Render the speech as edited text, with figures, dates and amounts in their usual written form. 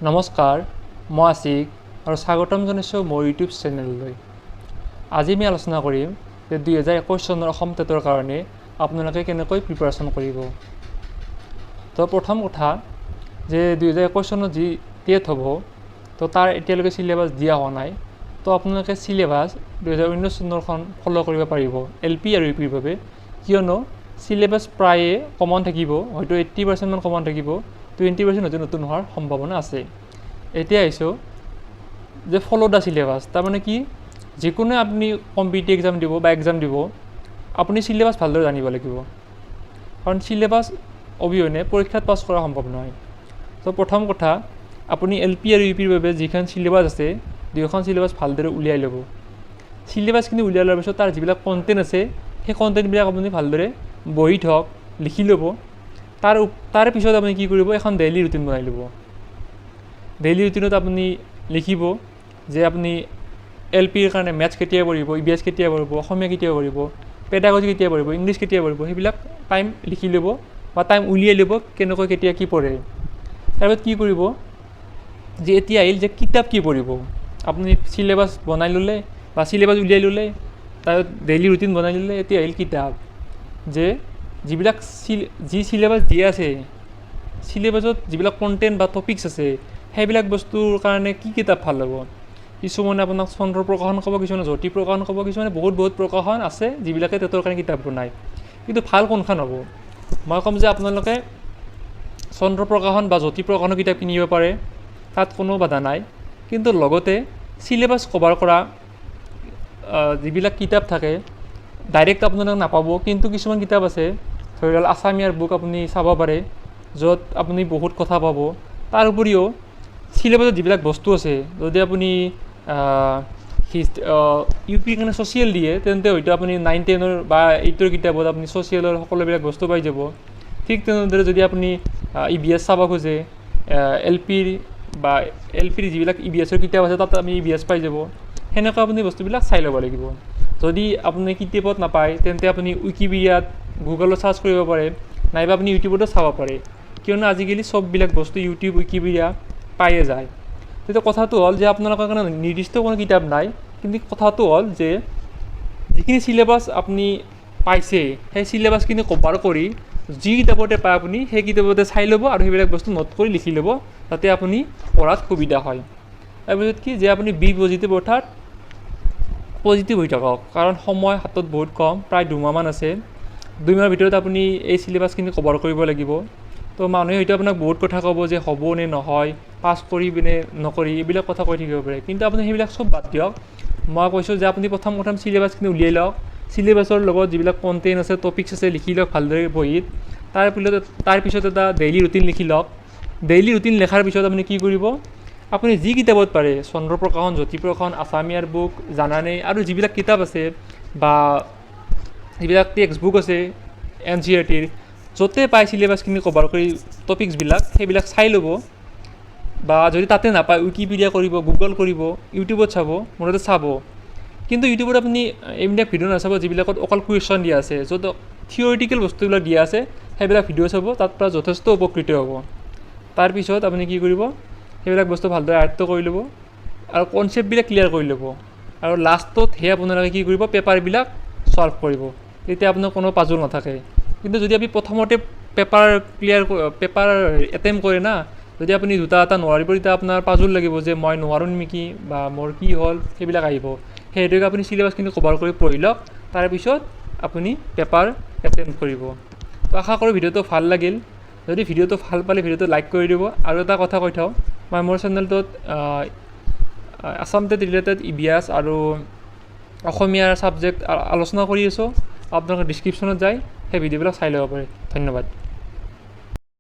নমস্কাৰ, মই আছিক আৰু স্বাগতম জনাইছোঁ মোৰ ইউটিউব চেনেললৈ। আজি আমি আলোচনা কৰিম যে 2021 চনৰ অসম টেটৰ কাৰণে আপোনালোকে কেনেকৈ প্ৰিপাৰেশ্যন কৰিব। তো প্ৰথম কথা যে 2021 চনত যি টেট হ'ব তো তাৰ এতিয়ালৈকে চিলেবাছ দিয়া হোৱা নাই। তো আপোনালোকে চিলেবাছ 2019 চনৰখন ফ'ল' কৰিব পাৰিব LP আৰু UPৰ বাবে, কিয়নো চিলেবাছ প্ৰায়ে কমন থাকিব, হয়তো 80% মান কমন থাকিব, 20% হয়তো নতুন হোৱাৰ সম্ভাৱনা আছে। এতিয়া আহিছোঁ যে ফ'ল' দ্য চিলেবাছ, তাৰমানে কি, যিকোনো আপুনি কম্পিটিটিভ এক্সাম দিব বা এক্সাম দিব, আপুনি চিলেবাছ ভালদৰে জানিব লাগিব, কাৰণ চিলেবাছ অবিহনে পৰীক্ষাত পাছ কৰা সম্ভৱ নহয়। তো প্ৰথম কথা, আপুনি LP আৰু UPৰ বাবে যিখন চিলেবাছ আছে, দুয়োখন চিলেবাছ ভালদৰে উলিয়াই ল'ব। চিলেবাছখিনি উলিয়াই লোৱাৰ পিছত তাৰ যিবিলাক কণ্টেণ্ট আছে, সেই কণ্টেণ্টবিলাক আপুনি ভালদৰে বহীত হওক লিখি ল'ব। তাৰ পিছত আপুনি কি কৰিব, এখন ডেইলি ৰুটিন বনাই ল'ব। ডেইলি ৰুটিনত আপুনি লিখিব যে আপুনি LPৰ কাৰণে মেথছ কেতিয়া পঢ়িব, EVS কেতিয়া পঢ়িব, অসমীয়া কেতিয়া পঢ়িব, পেডাগজি কেতিয়া পঢ়িব, ইংলিছ কেতিয়া পঢ়িব, সেইবিলাক টাইম লিখি ল'ব বা টাইম উলিয়াই ল'ব কেনেকৈ কেতিয়া কি পঢ়ে। তাৰপিছত কি কৰিব, যে এতিয়া আহিল যে কিতাপ কি পঢ়িব। আপুনি চিলেবাছ বনাই ল'লে বা চিলেবাছ উলিয়াই ল'লে, তাৰপিছত ডেইলি ৰুটিন বনাই ল'লে, এতিয়া আহিল কিতাপ, যে যিবিলাক যি চিলেবাছ দিয়া আছে, চিলেবাছত যিবিলাক কণ্টেণ্ট বা টপিকছ আছে, সেইবিলাক বস্তুৰ কাৰণে কি কিতাপ ভাল হ'ব। কিছুমানে আপোনাক চন্দ্ৰ প্ৰকাশন ক'ব, কিছুমানে জ্যোতি প্ৰকাশন ক'ব, কিছুমানে বহুত প্ৰকাশন আছে যিবিলাকে টেটৰ কাৰণে কিতাপ বনায়। কিন্তু ভাল কোনখন হ'ব, মই ক'ম যে আপোনালোকে চন্দ্ৰ প্ৰকাশন বা জ্যোতি প্ৰকাশনৰ কিতাপ কিনিব পাৰে, তাত কোনো বাধা নাই। কিন্তু লগতে চিলেবাছ কভাৰ কৰা যিবিলাক কিতাপ থাকে, ডাইৰেক্ট আপোনালোকে নাপাব, কিন্তু কিছুমান কিতাপ আছে, ধৰি লওক আছামিয়াৰ বুক আপুনি চাব পাৰে, য'ত আপুনি বহুত কথা পাব। তাৰ উপৰিও চিলেবাছত যিবিলাক বস্তু আছে, যদি আপুনি UPৰ কাৰণে ছ'চিয়েল দিয়ে, তেন্তে হয়তো আপুনি 9, 10 বা 8ৰ কিতাপত আপুনি ছ'চিয়েলৰ সকলোবিলাক বস্তু পাই যাব। ঠিক তেনেদৰে যদি আপুনি EVS চাব খোজে, LPৰ যিবিলাক EVSৰ কিতাপ আছে, তাত আপুনি EVS পাই যাব। সেনেকুৱা আপুনি বস্তুবিলাক চাই ল'ব লাগিব। যদি আপুনি কিতাপত নাপায়, তেন্তে আপুনি উইকিপিডিয়াত, গুগলত চাৰ্চ কৰিব পাৰে, নাইবা আপুনি ইউটিউবতো চাব পাৰে, কিয়নো আজিকালি চববিলাক বস্তু ইউটিউব, উইকিপিডিয়া পায়ে যায়। তেতিয়া কথাটো হ'ল যে আপোনালোকৰ কাৰণে নিৰ্দিষ্ট কোনো কিতাপ নাই, কিন্তু কথাটো হ'ল যে যিখিনি চিলেবাছ আপুনি পাইছে, সেই চিলেবাছখিনি কভাৰ কৰি যি কিতাপতে পায় আপুনি সেই কিতাপতে চাই ল'ব আৰু সেইবিলাক বস্তু নোট কৰি লিখি ল'ব, যাতে আপুনি পঢ়াত সুবিধা হয়। তাৰপিছত কি, যে আপুনি বি পজিটিভ, অৰ্থাৎ পজিটিভ হৈ থাকক, কাৰণ সময় হাতত বহুত কম, প্ৰায় 2 মাহমান আছে। 2 মাহৰ ভিতৰত আপুনি এই চিলেবাছখিনি কভাৰ কৰিব লাগিব। তো মানুহে হয়তো আপোনাক বহুত কথা ক'ব যে হ'ব নে নহয়, পাছ কৰিবি নে নকৰি, এইবিলাক কথা কৈ থাকিব পাৰে, কিন্তু আপুনি সেইবিলাক চব বাদ দিয়ক। মই কৈছোঁ যে আপুনি প্ৰথম চিলেবাছখিনি উলিয়াই লওক, চিলেবাছৰ লগত যিবিলাক কণ্টেণ্ট আছে, টপিকছ আছে, লিখি লওক ভালদৰে বহীত। তাৰপিছত এটা ডেইলি ৰুটিন লিখি লওক। ডেইলি ৰুটিন লিখাৰ পিছত আপুনি কি কৰিব, আপুনি যি কিতাপত পাৰে, চন্দ্ৰ প্ৰকাশন, জ্যোতি প্ৰকাশন, আছামিয়াৰ বুক, জানানে, আৰু যিবিলাক কিতাপ আছে বা যিবিলাক টেক্সট বুক আছে NCERTৰ, য'তে পায় চিলেবাছখিনি কভাৰ কৰি টপিকছবিলাক, সেইবিলাক চাই ল'ব। বা যদি তাতে নাপায়, উইকিপিডিয়া কৰিব, গুগল কৰিব, ইউটিউবত চাব, মোৰতে চাব। কিন্তু ইউটিউবত আপুনি এইবিলাক ভিডিঅ' নাচাব যিবিলাকত অকল কুৱেশ্যন দিয়া আছে, য'ত থিয়ৰিটিকেল বস্তুবিলাক দিয়া আছে, সেইবিলাক ভিডিঅ' চাব, তাত পৰা যথেষ্ট উপকৃত হ'ব। তাৰপিছত আপুনি কি কৰিব, সেইবিলাক বস্তু ভালদৰে আয়ত্ব কৰি ল'ব আৰু কনচেপ্টবিলাক ক্লিয়াৰ কৰি ল'ব, আৰু লাষ্টতহে আপোনালোকে কি কৰিব, পেপাৰবিলাক ছল্ভ কৰিব। তেতিয়া আপোনাৰ কোনো পাজল নাথাকে। কিন্তু যদি আপুনি প্ৰথমতে পেপাৰ এটেম্প কৰে না, যদি আপুনি দুটা এটা নোৱাৰিব, তেতিয়া আপোনাৰ পাজল লাগিব যে মই নোৱাৰোঁ নেকি বা মোৰ কি হ'ল, সেইবিলাক আহিব। সেইটোকে আপুনি চিলেবাছখিনি কভাৰ কৰি পঢ়ি লওক, তাৰপিছত আপুনি পেপাৰ এটেম্প কৰিব। তো আশা কৰোঁ ভিডিঅ'টো ভাল লাগিল। যদি ভিডিঅ'টো ভাল পালে ভিডিঅ'টো লাইক কৰি দিব। আৰু এটা কথা কৈ থওঁ, মই মোৰ চেনেলটোত আছাম টেট ৰিলেটেড EVS আৰু অসমীয়াৰ ছাবজেক্ট আলোচনা কৰি আছোঁ। আপোনালোকে ডিছক্ৰিপশ্যনত যায় সেই ভিডিঅ'বিলাক চাই ল'ব পাৰে। ধন্যবাদ।